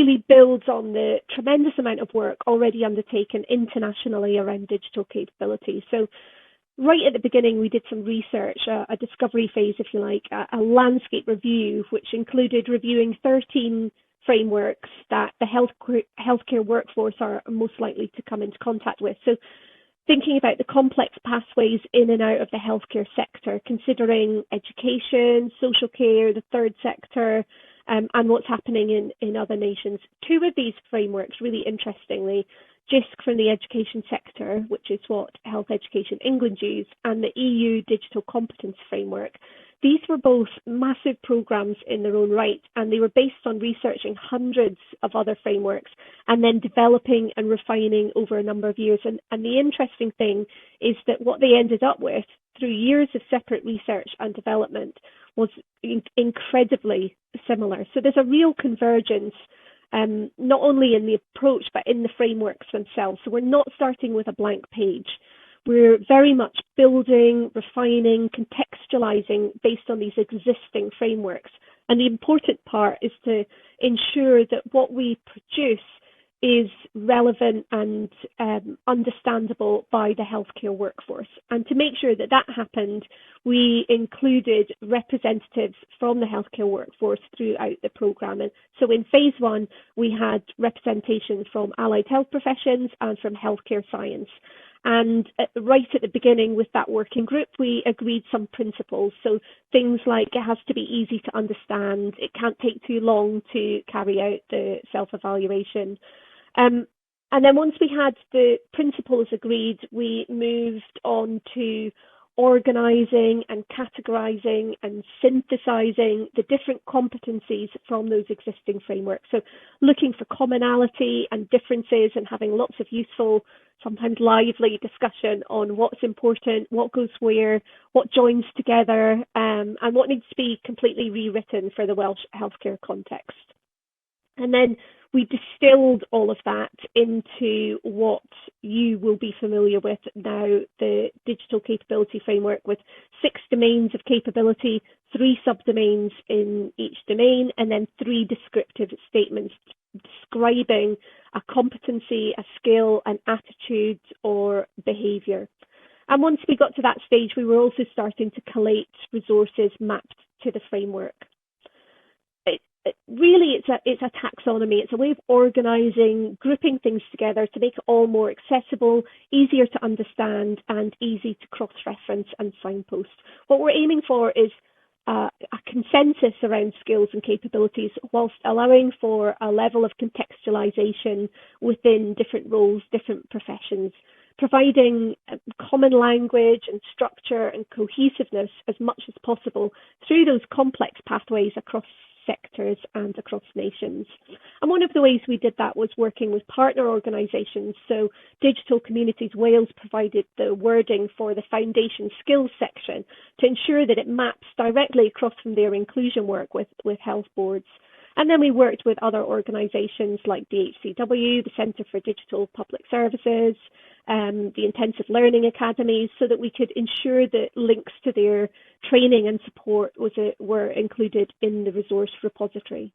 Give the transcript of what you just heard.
really builds on the tremendous amount of work already undertaken internationally around digital capability. So right at the beginning, we did some research, a discovery phase, if you like, a landscape review, which included reviewing 13 frameworks that the healthcare workforce are most likely to come into contact with. So thinking about the complex pathways in and out of the healthcare sector, considering education, social care, the third sector, and what's happening in other nations. Two of these frameworks, really interestingly, JISC from the education sector, which is what Health Education England use, and the EU Digital Competence Framework. These were both massive programs in their own right, and they were based on researching hundreds of other frameworks and then developing and refining over a number of years. And the interesting thing is that what they ended up with through years of separate research and development was incredibly similar. So there's a real convergence, not only in the approach, but in the frameworks themselves. So we're not starting with a blank page. We're very much building, refining, contextualizing based on these existing frameworks. And the important part is to ensure that what we produce is relevant and understandable by the healthcare workforce. And to make sure that that happened, we included representatives from the healthcare workforce throughout the programme. And so in phase one, we had representation from allied health professions and from healthcare science. And right at the beginning with that working group, we agreed some principles. So things like it has to be easy to understand, it can't take too long to carry out the self-evaluation. And then once we had the principles agreed, we moved on to organising and categorising and synthesising the different competencies from those existing frameworks. So looking for commonality and differences and having lots of useful, sometimes lively discussion on what's important, what goes where, what joins together, and what needs to be completely rewritten for the Welsh healthcare context. And then we distilled all of that into what you will be familiar with now, the digital capability framework, with 6 domains of capability, 3 subdomains in each domain, and then 3 descriptive statements describing a competency, a skill, an attitude, or behaviour. And once we got to that stage, we were also starting to collate resources mapped to the framework. Really, it's a taxonomy. It's a way of organising, grouping things together to make it all more accessible, easier to understand, and easy to cross-reference and signpost. What we're aiming for is a consensus around skills and capabilities, whilst allowing for a level of contextualisation within different roles, different professions, providing common language and structure and cohesiveness as much as possible through those complex pathways across sectors and across nations. And one of the ways we did that was working with partner organisations. So Digital Communities Wales provided the wording for the foundation skills section to ensure that it maps directly across from their inclusion work with health boards. And then we worked with other organisations like the HCW, the Centre for Digital Public Services, the Intensive Learning Academies, so that we could ensure that links to their training and support were included in the resource repository.